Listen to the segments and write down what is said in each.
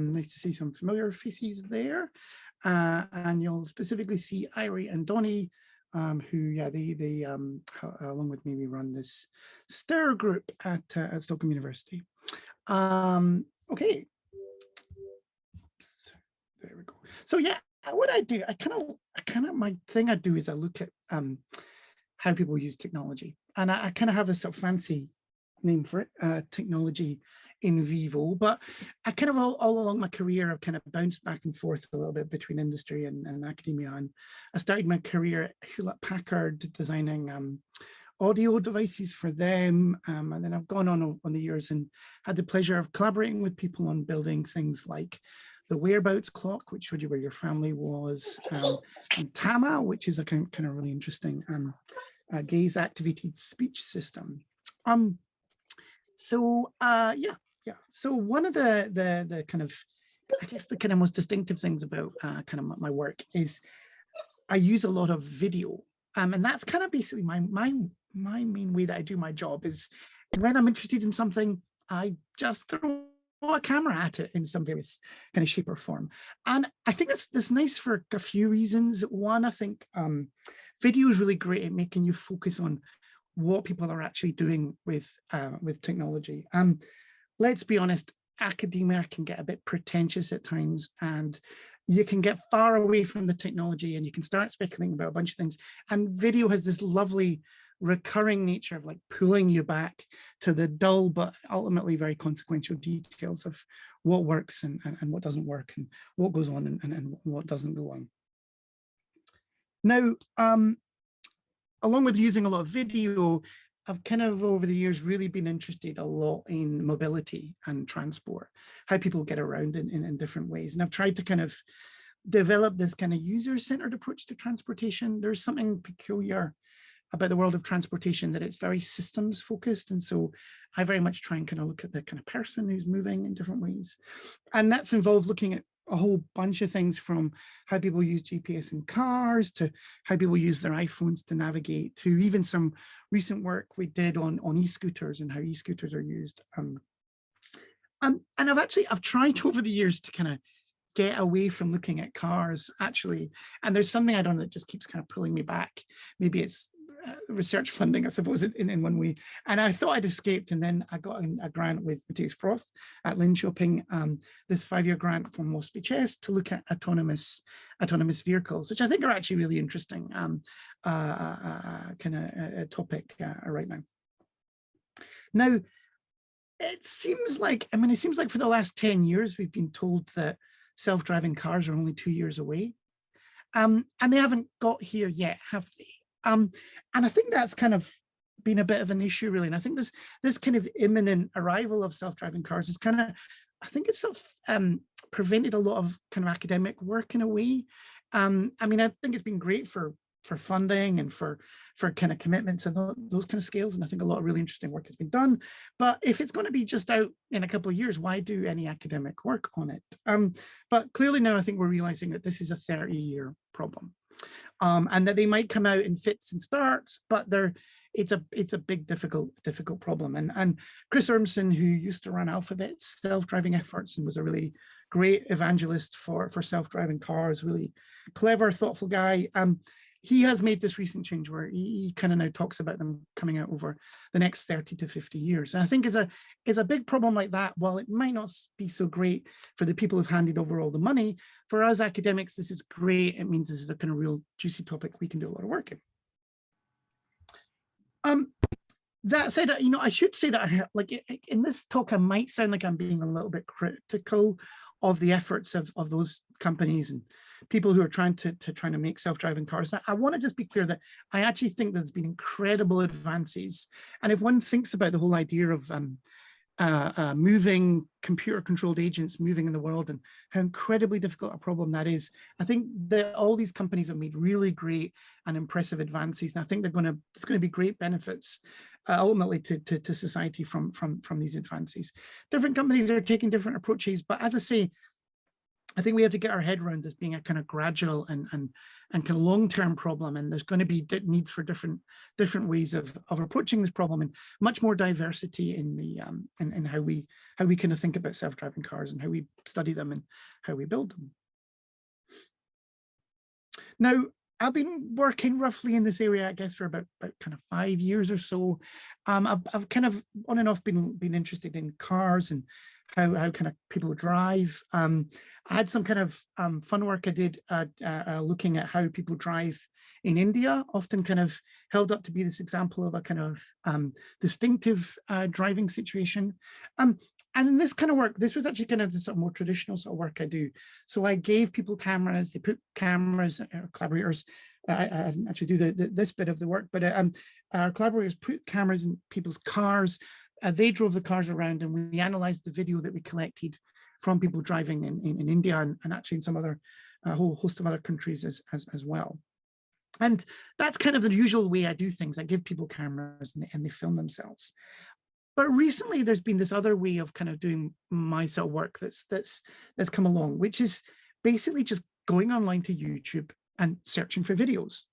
Nice to see some familiar faces there. And you'll specifically see Irie and Donnie, who, yeah, they along with me, we run this STIR group at Stockholm University. Okay. So, there we go. So yeah, what I do, my thing I do is I look at how people use technology, and I kind of have this sort of fancy name for it, technology in vivo, but I kind of all along my career, I've kind of bounced back and forth a little bit between industry and academia. And I started my career at Hewlett-Packard designing audio devices for them. And then I've gone on the years and had the pleasure of collaborating with people on building things like the whereabouts clock, which showed you where your family was, and Tama, which is a kind of really interesting gaze activated speech system. So one of the kind of, I guess the kind of most distinctive things about kind of my work is I use a lot of video, and that's kind of basically my main way that I do my job. Is when I'm interested in something, I just throw a camera at it in some various kind of shape or form. And I think that's nice for a few reasons. One, I think video is really great at making you focus on what people are actually doing with technology. Let's be honest, academia can get a bit pretentious at times, and you can get far away from the technology and you can start speculating about a bunch of things. And video has this lovely recurring nature of like pulling you back to the dull but ultimately very consequential details of what works and what doesn't work, and what goes on and what doesn't go on. Now, along with using a lot of video, I've kind of over the years really been interested a lot in mobility and transport, how people get around in different ways. And I've tried to kind of develop this kind of user-centered approach to transportation. There's something peculiar about the world of transportation, that it's very systems focused. And so I very much try and kind of look at the kind of person who's moving in different ways. And that's involved looking at a whole bunch of things, from how people use GPS in cars to how people use their iPhones to navigate, to even some recent work we did on e-scooters and how e-scooters are used. And I've tried over the years to kind of get away from looking at cars, actually. And there's something I don't know that just keeps kind of pulling me back. Maybe it's research funding, I suppose, in one way. And I thought I'd escaped, and then I got a grant with Matthias Proth at Linköping, this 5-year grant from WASP-HS to look at autonomous vehicles, which I think are actually really interesting kind of topic right now. Now, it seems like for the last 10 years, we've been told that self-driving cars are only 2 years away. And they haven't got here yet, have they? And I think that's kind of been a bit of an issue, really. And I think this kind of imminent arrival of self-driving cars is kind of, I think it's sort of prevented a lot of kind of academic work in a way. I mean, I think it's been great for funding and for kind of commitments and those kind of scales. And I think a lot of really interesting work has been done. But if it's going to be just out in a couple of years, why do any academic work on it? But clearly now I think we're realizing that this is a 30-year problem. And that they might come out in fits and starts, but it's a big, difficult problem. And Chris Urmson, who used to run Alphabet's self-driving efforts and was a really great evangelist for self-driving cars, really clever, thoughtful guy. He has made this recent change where he kind of now talks about them coming out over the next 30 to 50 years. And I think is a big problem like that, while it might not be so great for the people who've handed over all the money, for us academics, this is great. It means this is a kind of real juicy topic we can do a lot of work in. That said, I should say that in this talk, I might sound like I'm being a little bit critical of the efforts of those companies and people who are trying to make self-driving cars. I want to just be clear that I actually think there's been incredible advances. And if one thinks about the whole idea of moving computer-controlled agents moving in the world and how incredibly difficult a problem that is, I think that all these companies have made really great and impressive advances. And I think there's going to be great benefits ultimately to society from these advances. Different companies are taking different approaches, but as I say, I think we have to get our head around this being a kind of gradual and kind of long-term problem, and there's going to be needs for different ways of approaching this problem, and much more diversity in the in how we kind of think about self-driving cars and how we study them and how we build them. Now, I've been working roughly in this area, I guess, for about kind of 5 years or so. I've kind of on and off been interested in cars and how kind of people drive. I had some kind of fun work I did looking at how people drive in India, often kind of held up to be this example of a kind of distinctive driving situation. And in this kind of work, this was actually kind of the sort of more traditional sort of work I do. So I gave people cameras, they put cameras, collaborators, I didn't actually do this bit of the work, but our collaborators put cameras in people's cars. They drove the cars around, and we analyzed the video that we collected from people driving in India and actually in some other, a whole host of other countries as well. And that's kind of the usual way I do things. I give people cameras and they film themselves. But recently there's been this other way of kind of doing my sort of work that's come along, which is basically just going online to YouTube and searching for videos.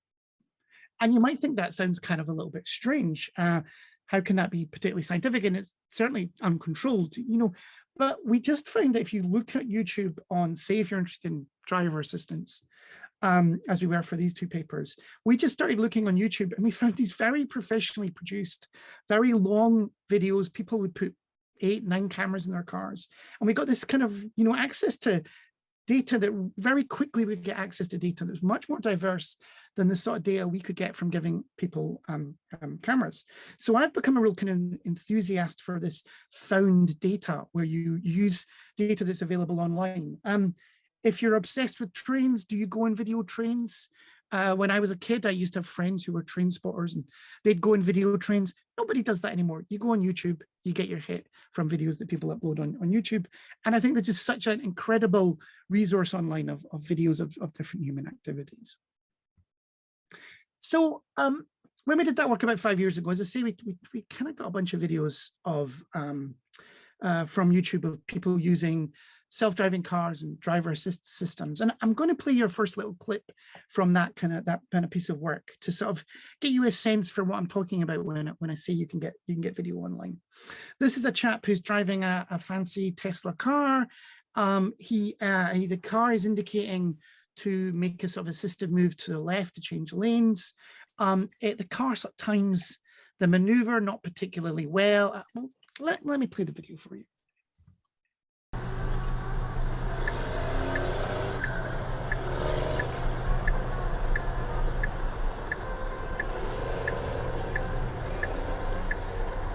And you might think that sounds kind of a little bit strange. How can that be particularly scientific? And it's certainly uncontrolled, you know, but we just found that if you look at YouTube on, say, if you're interested in driver assistance, as we were for these two papers, we just started looking on YouTube and we found these very professionally produced, very long videos. People would put 8, 9 cameras in their cars. And we got this kind of, you know, access to data that very quickly we get access to data that's much more diverse than the sort of data we could get from giving people cameras. So I've become a real kind of enthusiast for this found data, where you use data that's available online. If you're obsessed with trains, do you go and video trains? When I was a kid, I used to have friends who were train spotters and they'd go and video trains. Nobody does that anymore. You go on YouTube, you get your hit from videos that people upload on YouTube. And I think there's just such an incredible resource online of videos of different human activities. So when we did that work about 5 years ago, as I say, we kind of got a bunch of videos of from YouTube of people using self-driving cars and driver assist systems. And I'm going to play your first little clip from that kind of piece of work to sort of get you a sense for what I'm talking about when I say you can get video online. This is a chap who's driving a fancy Tesla car. The car is indicating to make a sort of assisted move to the left to change lanes. The car sort of times the maneuver not particularly well. Let me play the video for you.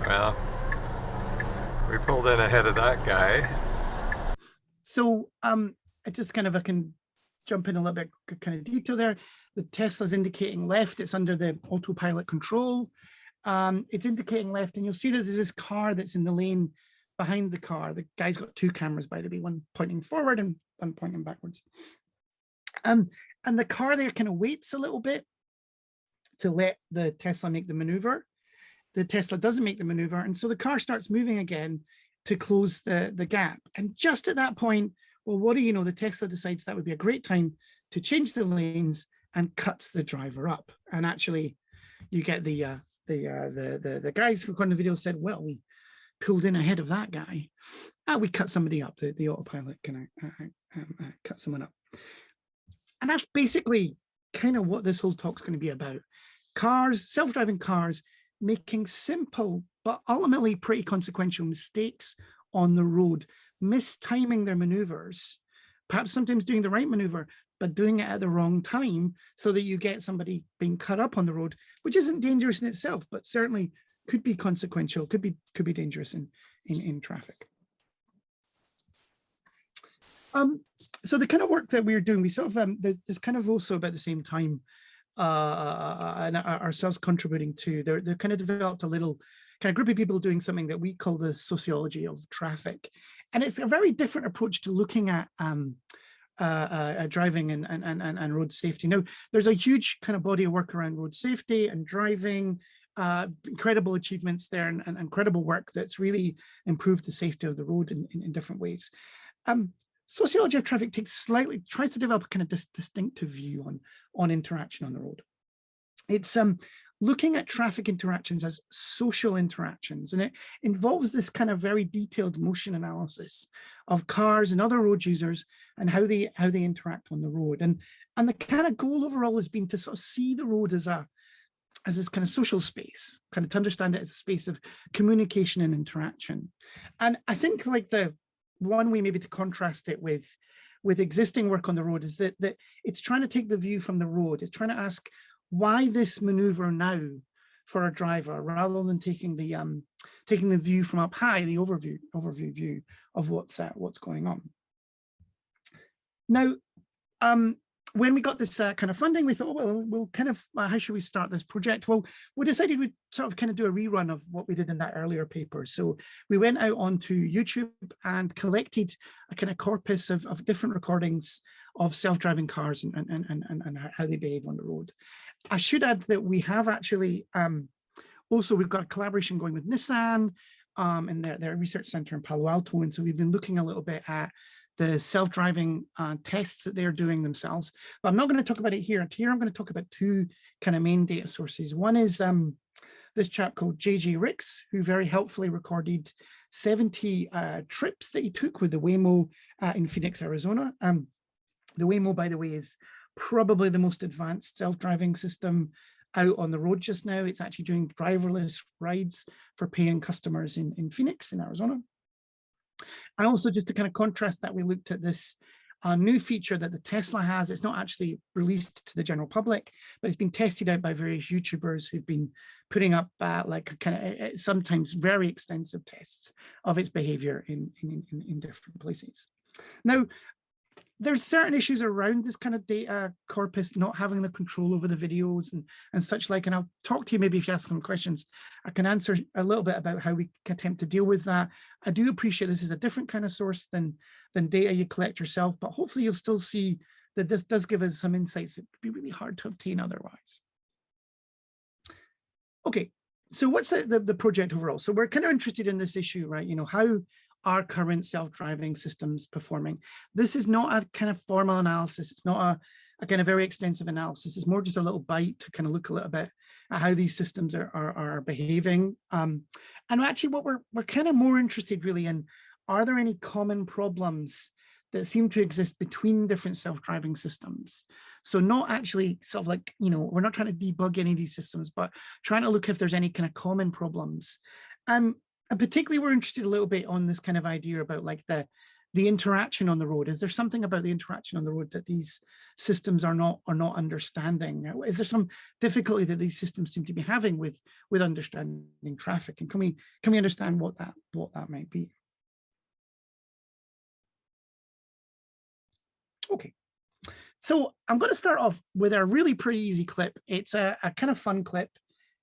Well, we pulled in ahead of that guy. So I can jump in a little bit kind of detail there. The Tesla's indicating left. It's under the autopilot control. It's indicating left, and you'll see that there's this car that's in the lane behind the car. The guy's got 2 cameras, by the way, one pointing forward and one pointing backwards. And the car there kind of waits a little bit to let the Tesla make the maneuver. The Tesla doesn't make the maneuver, and so the car starts moving again to close the gap. And just at that point, well, what do you know, the Tesla decides that would be a great time to change the lanes and cuts the driver up. And actually, you get the guys who were on the video said, well, we pulled in ahead of that guy. We cut somebody up. The autopilot can cut someone up. And that's basically kind of what this whole talk's going to be about. Cars, self-driving cars, making simple but ultimately pretty consequential mistakes on the road, mistiming their maneuvers, perhaps sometimes doing the right maneuver, but doing it at the wrong time so that you get somebody being cut up on the road, which isn't dangerous in itself, but certainly could be consequential, could be dangerous in traffic. So the kind of work that we're doing, we sort of, there's kind of also about the same time, and ourselves contributing to, they're kind of developed a little kind of group of people doing something that we call the sociology of traffic. And it's a very different approach to looking at driving and road safety. Now, there's a huge kind of body of work around road safety and driving, incredible achievements there and incredible work that's really improved the safety of the road in different ways. sociology of traffic tries to develop a kind of distinctive view on interaction on the road. It's looking at traffic interactions as social interactions, and it involves this kind of very detailed motion analysis of cars and other road users and how they interact on the road. And the kind of goal overall has been to sort of see the road as this kind of social space, kind of to understand it as a space of communication and interaction. And I think like the one way maybe to contrast it with existing work on the road is that it's trying to take the view from the road. It's trying to ask why this maneuver now for a driver, rather than taking the view from up high, the overview view of what's going on. Now, when we got this kind of funding, we thought, oh, well, we'll kind of, how should we start this project? Well, we decided we'd sort of kind of do a rerun of what we did in that earlier paper. So we went out onto YouTube and collected a kind of corpus of different recordings of self-driving cars and how they behave on the road. I should add that we have actually, also we've got a collaboration going with Nissan in their research center in Palo Alto. And so we've been looking a little bit at the self-driving tests that they're doing themselves. But I'm not going to talk about it here. Here I'm going to talk about two kind of main data sources. One is this chap called JJ Ricks, who very helpfully recorded 70 trips that he took with the Waymo in Phoenix, Arizona. The Waymo, by the way, is probably the most advanced self-driving system out on the road just now. It's actually doing driverless rides for paying customers in Phoenix, in Arizona. And also, just to kind of contrast that, we looked at this new feature that the Tesla has. It's not actually released to the general public, but it's been tested out by various YouTubers who've been putting up like kind of sometimes very extensive tests of its behavior in different places. Now, there's certain issues around this kind of data corpus not having the control over the videos and such like, and I'll talk to you maybe if you ask some questions. I can answer a little bit about how we can attempt to deal with that. I do appreciate this is a different kind of source than data you collect yourself, but hopefully you'll still see that this does give us some insights that would be really hard to obtain otherwise. Okay, so what's the project overall? So we're kind of interested in this issue, right? You know, how are current self-driving systems performing? This is not a kind of formal analysis. It's not a kind of very extensive analysis. It's more just a little bite to kind of look a little bit at how these systems are behaving. And actually what we're kind of more interested really in, are there any common problems that seem to exist between different self-driving systems? So not actually sort of like, you know, we're not trying to debug any of these systems, but trying to look if there's any kind of common problems. And particularly, we're interested a little bit on this kind of idea about like the interaction on the road. Is there something about the interaction on the road that these systems are not understanding? Is there some difficulty that these systems seem to be having with understanding traffic? And can we understand what that might be? Okay, so I'm going to start off with a really pretty easy clip. It's a kind of fun clip,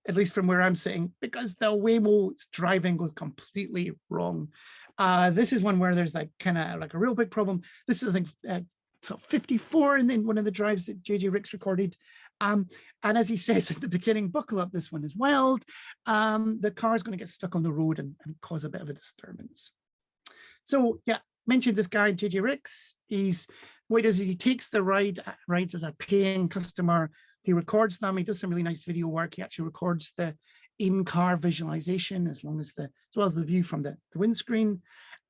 at least from where I'm sitting, because the Waymo's driving goes completely wrong. This is one where there's like kind of like a real big problem. This is, I think, so 54 in one of the drives that JJ Ricks recorded. And as he says at the beginning, buckle up, this one is wild. The car is going to get stuck on the road and cause a bit of a disturbance. So yeah, mentioned this guy, JJ Ricks. What he does is he takes the rides as a paying customer. He records them. He does some really nice video work. He actually records the in-car visualization as well as the view from the windscreen.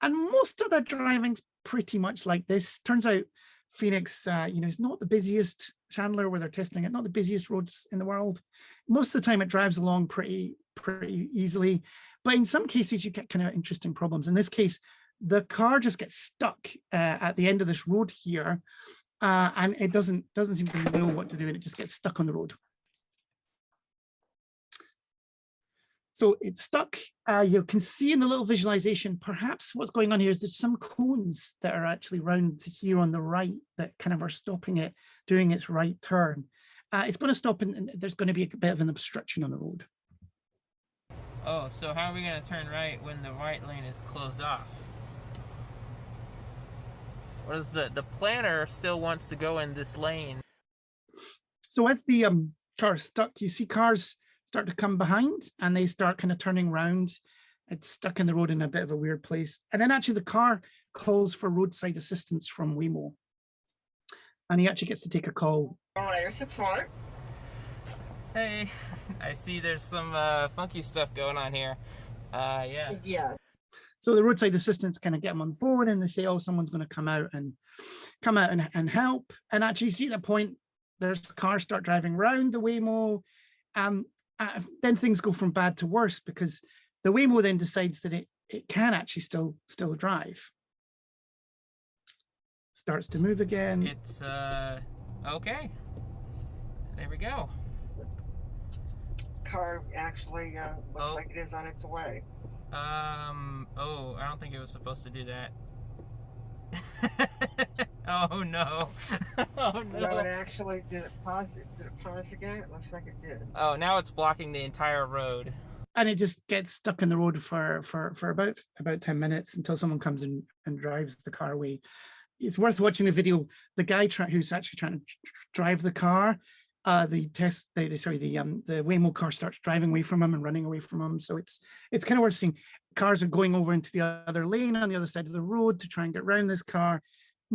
And most of the driving's pretty much like this. Turns out Phoenix, you know, is not the busiest, Chandler, where they're testing it, not the busiest roads in the world. Most of the time it drives along pretty easily. But in some cases you get kind of interesting problems. In this case, the car just gets stuck at the end of this road here. And it doesn't seem to know what to do, and it just gets stuck on the road. So it's stuck. You can see in the little visualization, perhaps what's going on here is there's some cones that are actually round here on the right that kind of are stopping it doing its right turn. It's going to stop, and there's going to be a bit of an obstruction on the road. Oh, so how are we going to turn right when the right lane is closed off? What is the planner still wants to go in this lane? So as the car is stuck, you see cars start to come behind and they start kind of turning around. It's stuck in the road in a bit of a weird place. And then actually the car calls for roadside assistance from Waymo. And he actually gets to take a call. Air support. Hey, I see there's some funky stuff going on here. Yeah. Yeah. So the roadside assistants kind of get them on the phone and they say, oh, someone's going to come out and help. And actually see the point, there's cars start driving around the Waymo. Then things go from bad to worse because the Waymo then decides that it can actually still drive. Starts to move again. It's okay. There we go. Car actually looks like it is on its way. Oh, I don't think it was supposed to do that. Oh no. Oh no. No, it actually did it pause again? It looks like it did. Oh, now it's blocking the entire road. And it just gets stuck in the road for about 10 minutes until someone comes in and drives the car away. It's worth watching the video. The guy who's actually trying to drive the car, the Waymo car starts driving away from him and running away from him. So it's kind of worth seeing. Cars are going over into the other lane on the other side of the road to try and get around this car.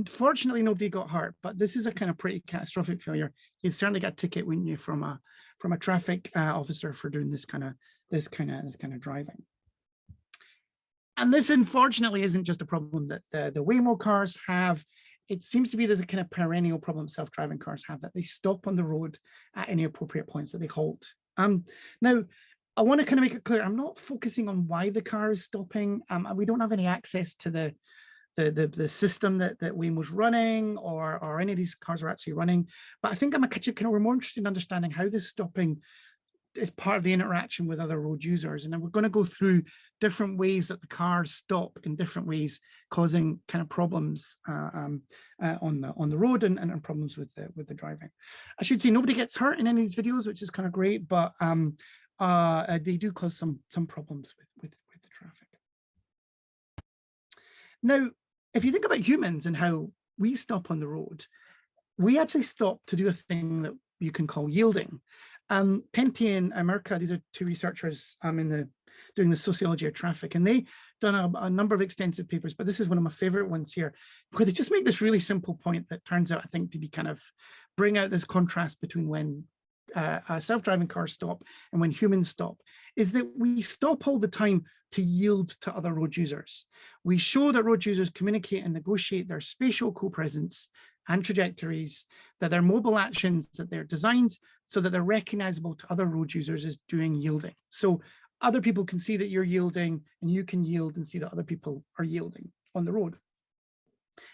Fortunately, nobody got hurt, but this is a kind of pretty catastrophic failure. You'd certainly get a ticket, wouldn't you, from a traffic officer for doing this kind of driving. And this, unfortunately, isn't just a problem that the Waymo cars have. It seems to be there's a kind of perennial problem self-driving cars have, that they stop on the road at any appropriate points, that they halt. Now, I want to kind of make it clear, I'm not focusing on why the car is stopping. We don't have any access to the system that Waymo's running or any of these cars are actually running. But I think we're more interested in understanding how this stopping is part of the interaction with other road users. And then we're going to go through different ways that the cars stop in different ways, causing kind of problems on the road and problems with the driving. I should say nobody gets hurt in any of these videos, which is kind of great, but they do cause some problems with the traffic. Now, if you think about humans and how we stop on the road, we actually stop to do a thing that you can call yielding. Penty and America, these are two researchers doing the sociology of traffic, and they done a number of extensive papers, but this is one of my favorite ones here, where they just make this really simple point that turns out, I think, to be kind of bring out this contrast between when self-driving cars stop and when humans stop, is that we stop all the time to yield to other road users. We show that road users communicate and negotiate their spatial co-presence and trajectories, that they're mobile actions, that they're designed so that they're recognizable to other road users as doing yielding. So other people can see that you're yielding and you can yield and see that other people are yielding on the road.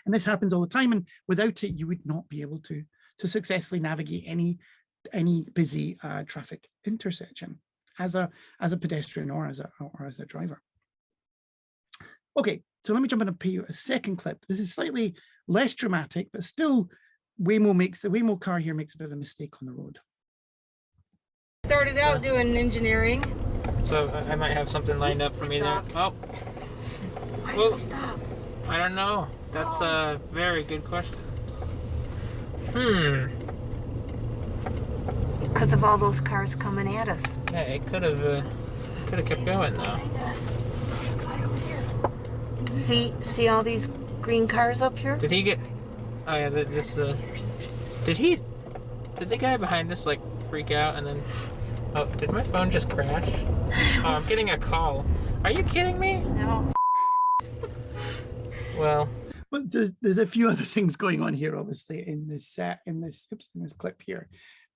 And this happens all the time, and without it, you would not be able to successfully navigate any busy traffic intersection as a pedestrian or as a driver. Okay, so let me jump in and play you a second clip. This is slightly less dramatic, but still the Waymo car here makes a bit of a mistake on the road. Started out doing engineering. So I might have something lined up for me there. Oh. Why did we stop? I don't know. That's a very good question. Because of all those cars coming at us. Yeah, it could have kept going though. This guy over here. See all these green cars up here? Did he get? Oh yeah, did the guy behind us like freak out and then? Oh, did my phone just crash? Oh, I'm getting a call. Are you kidding me? No. Well, there's a few other things going on here, obviously, in this clip here.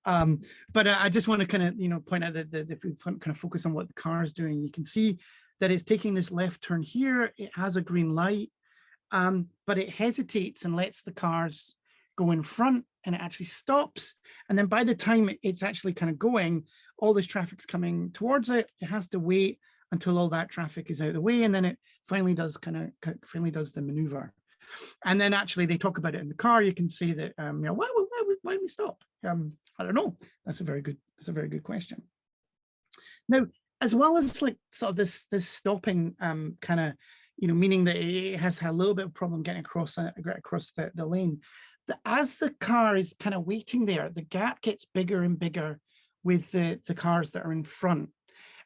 But I just want to kind of point out that if we kind of focus on what the car is doing, you can see that it's taking this left turn here. It has a green light, but it hesitates and lets the cars go in front, and it actually stops. And then by the time it's actually kind of going, all this traffic's coming towards it. It has to wait until all that traffic is out of the way, and then it finally does the maneuver. And then actually they talk about it in the car. You can see that why did we stop? I don't know. That's a very good question. Now, as well as like sort of this stopping kind of, meaning that it has had a little bit of problem getting across the lane, as the car is kind of waiting there, the gap gets bigger and bigger with the cars that are in front.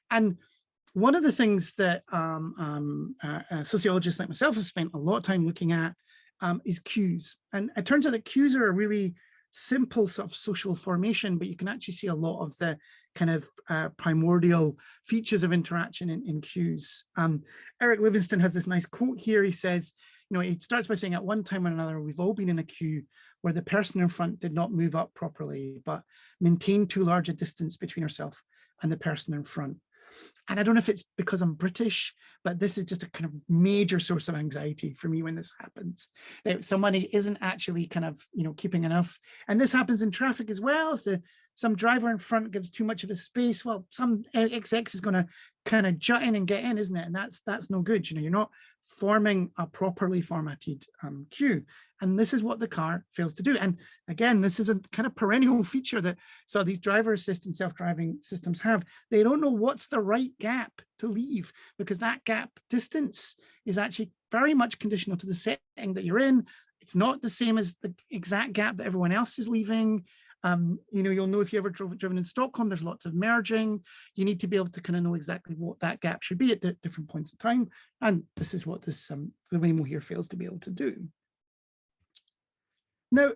And one of the things that sociologists like myself have spent a lot of time looking at is cues. And it turns out that cues are a really simple sort of social formation, but you can actually see a lot of the kind of primordial features of interaction in cues. Eric Livingston has this nice quote here. He says, you know, he starts by saying, at one time or another, we've all been in a queue where the person in front did not move up properly, but maintained too large a distance between herself and the person in front. And I don't know if it's because I'm British, but this is just a kind of major source of anxiety for me when this happens. That somebody isn't actually kind of, you know, keeping enough. And this happens in traffic as well. If some driver in front gives too much of a space, well, some XX is going to kind of jut in and get in, isn't it? And that's no good. You know, you're not forming a properly formatted queue. And this is what the car fails to do. And again, this is a kind of perennial feature that so these driver assist self-driving systems have. They don't know what's the right gap to leave, because that gap distance is actually very much conditional to the setting that you're in. It's not the same as the exact gap that everyone else is leaving. You know, you'll know if you ever driven in Stockholm, there's lots of merging. You need to be able to kind of know exactly what that gap should be at different points in time. And this is what this the Waymo here fails to be able to do. Now,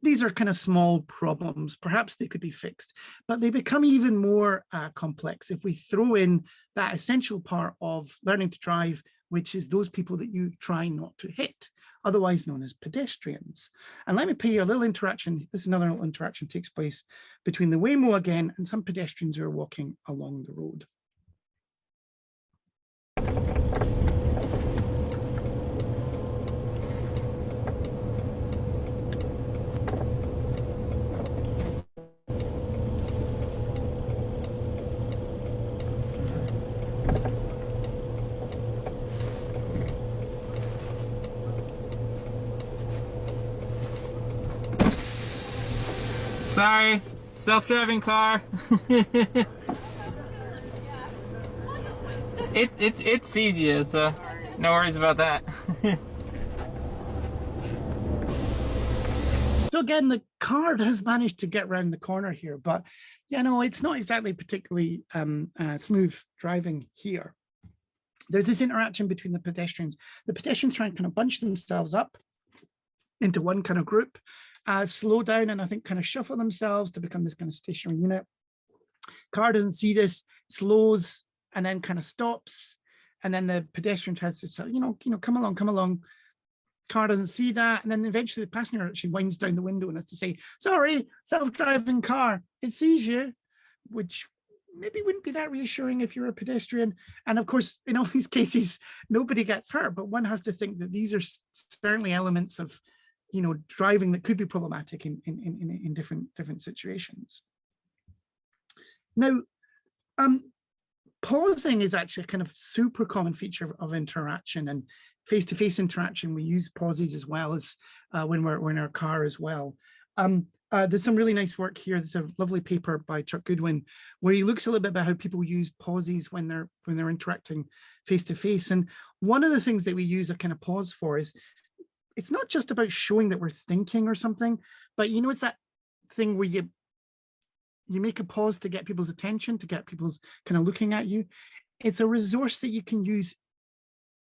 these are kind of small problems. Perhaps they could be fixed, but they become even more complex if we throw in that essential part of learning to drive, which is those people that you try not to hit, otherwise known as pedestrians. And let me play you a little interaction. This is another little interaction takes place between the Waymo again and some pedestrians who are walking along the road. Sorry, self-driving car. it sees you, so no worries about that. So again, the car has managed to get around the corner here, but you know, it's not exactly particularly smooth driving here. There's this interaction between the pedestrians. The pedestrians try and kind of bunch themselves up into one kind of group, slow down and I think kind of shuffle themselves to become this kind of stationary unit. Car doesn't see this, slows and then kind of stops. And then the pedestrian tries to say, you know, come along. Car doesn't see that. And then eventually the passenger actually winds down the window and has to say, sorry, self-driving car, it sees you, which maybe wouldn't be that reassuring if you're a pedestrian. And of course, in all these cases, nobody gets hurt, but one has to think that these are certainly elements of, you know, driving that could be problematic in different situations. Now, pausing is actually a kind of super common feature of interaction, and face-to-face interaction. We use pauses as well as when we're in our car as well. There's some really nice work here. There's a lovely paper by Chuck Goodwin where he looks a little bit about how people use pauses when they're interacting face-to-face. And one of the things that we use a kind of pause for is it's not just about showing that we're thinking or something, but you know, it's that thing where you make a pause to get people's attention, to get people's kind of looking at you. It's a resource that you can use.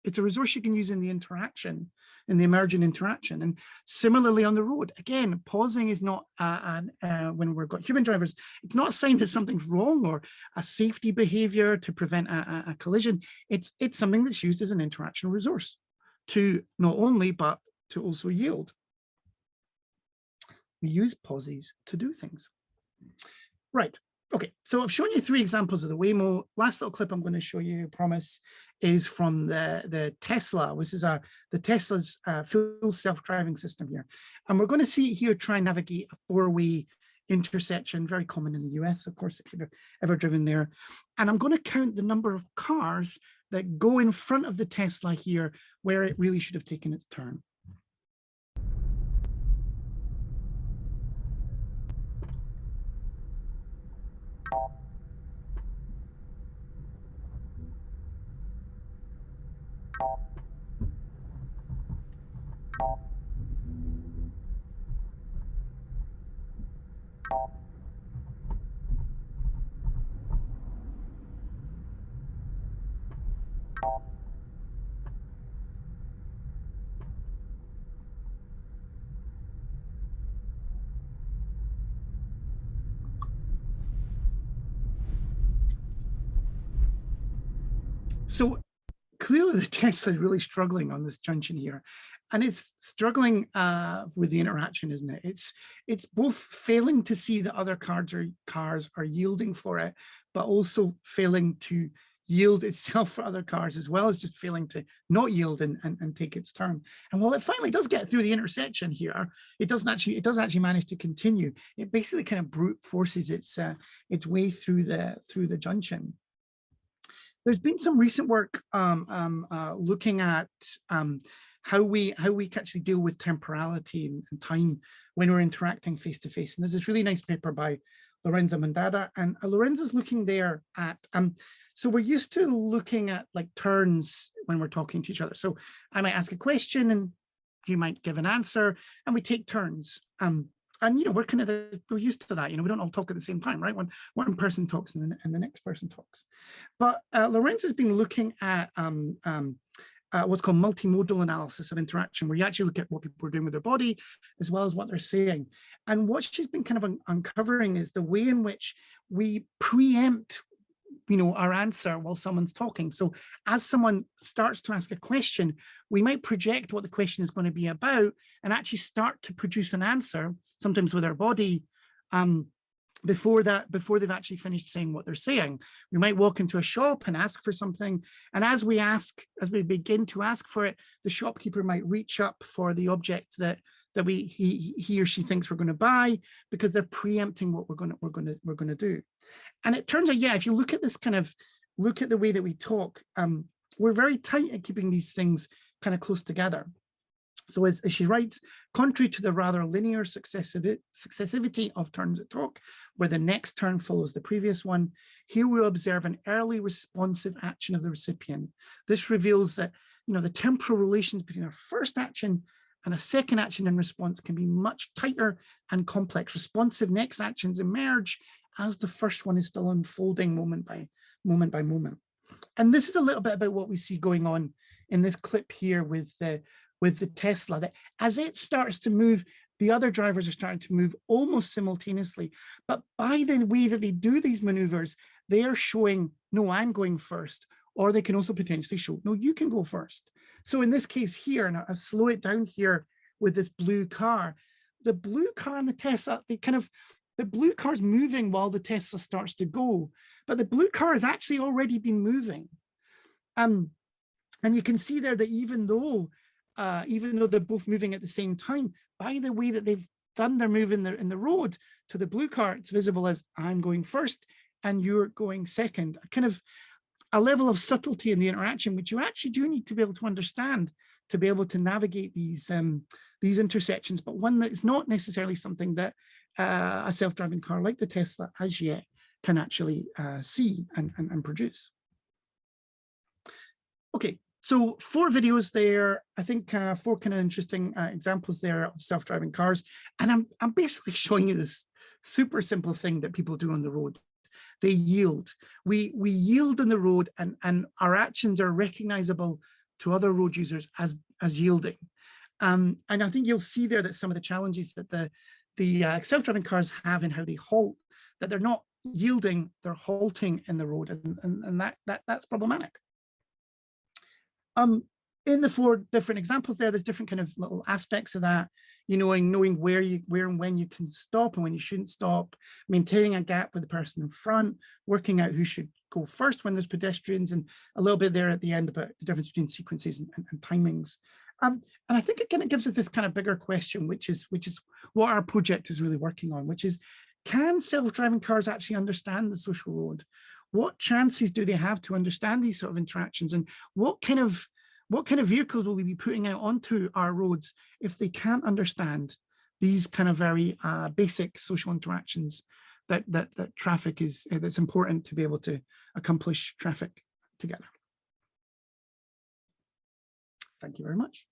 It's a resource you can use in the interaction, in the emergent interaction. And similarly on the road, again, pausing is not, when we've got human drivers, it's not a sign that something's wrong or a safety behavior to prevent a collision. It's something that's used as an interaction resource to not only, but to also yield. We use pauses to do things. Right. Okay, so I've shown you 3 examples of the Waymo. Last little clip I'm going to show you, I promise, is from the Tesla. This is the Tesla's full self-driving system here. And we're going to see here try and navigate a 4-way intersection, very common in the US, of course, if you've ever driven there. And I'm going to count the number of cars that go in front of the Tesla here where it really should have taken its turn. So clearly the Tesla is really struggling on this junction here, and it's struggling with the interaction, isn't it? It's both failing to see that other cars are yielding for it, but also failing to yield itself for other cars, as well as just failing to not yield and take its turn. And while it finally does get through the intersection here, it doesn't actually manage to continue. It basically kind of brute forces its way through the junction. There's been some recent work looking at how we actually deal with temporality and time when we're interacting face to face. And there's this really nice paper by Lorenzo Mandada, and Lorenzo's looking there at so we're used to looking at like turns when we're talking to each other. So I might ask a question and you might give an answer, and we take turns. And you know, we're used to that. You know, we don't all talk at the same time, right? When one person talks and the next person talks. But Lorenzo's been looking at what's called multimodal analysis of interaction, where you actually look at what people are doing with their body as well as what they're saying. And what she's been kind of uncovering is the way in which we preempt, you know, our answer while someone's talking. So as someone starts to ask a question, we might project what the question is going to be about and actually start to produce an answer, sometimes with our body, before they've actually finished saying what they're saying. We might walk into a shop and ask for something, and as we begin to ask for it, the shopkeeper might reach up for the object that he or she thinks we're going to buy, because they're preempting what we're going to do. And it turns out, yeah, if you look at this look at the way that we talk, we're very tight at keeping these things kind of close together. So as she writes, contrary to the rather linear successivity of turns at talk, where the next turn follows the previous one, here we observe an early responsive action of the recipient. This reveals that, you know, the temporal relations between a first action and a second action in response can be much tighter and complex. Responsive next actions emerge as the first one is still unfolding moment by moment. And this is a little bit about what we see going on in this clip here with the Tesla, that as it starts to move, the other drivers are starting to move almost simultaneously. But by the way that they do these maneuvers, they are showing, no, I'm going first, or they can also potentially show, no, you can go first. So in this case here, and I'll slow it down here with this blue car, the blue car and the Tesla, the blue car's moving while the Tesla starts to go, but the blue car has actually already been moving. And you can see there that even though they're both moving at the same time, by the way that they've done their move in the road to the blue car, it's visible as I'm going first and you're going second. Kind of a level of subtlety in the interaction, which you actually do need to be able to understand to be able to navigate these intersections, but one that is not necessarily something that a self-driving car like the Tesla as yet can actually see and produce. Okay. So 4 videos there, I think 4 kind of interesting examples there of self-driving cars. And I'm basically showing you this super simple thing that people do on the road. They yield. We yield on the road, and our actions are recognizable to other road users as yielding. And I think you'll see there that some of the challenges that the self-driving cars have in how they halt, that they're not yielding, they're halting in the road, and that's problematic. In the 4 different examples there's different kind of little aspects of that, you know, knowing where and when you can stop and when you shouldn't stop, maintaining a gap with the person in front, working out who should go first when there's pedestrians, and a little bit there at the end about the difference between sequences and timings. And I think it kind of gives us this kind of bigger question, which is what our project is really working on, which is, can self-driving cars actually understand the social road? What chances do they have to understand these sort of interactions, and what kind of vehicles will we be putting out onto our roads if they can't understand these kind of very basic social interactions that traffic is, that's important to be able to accomplish traffic together. Thank you very much.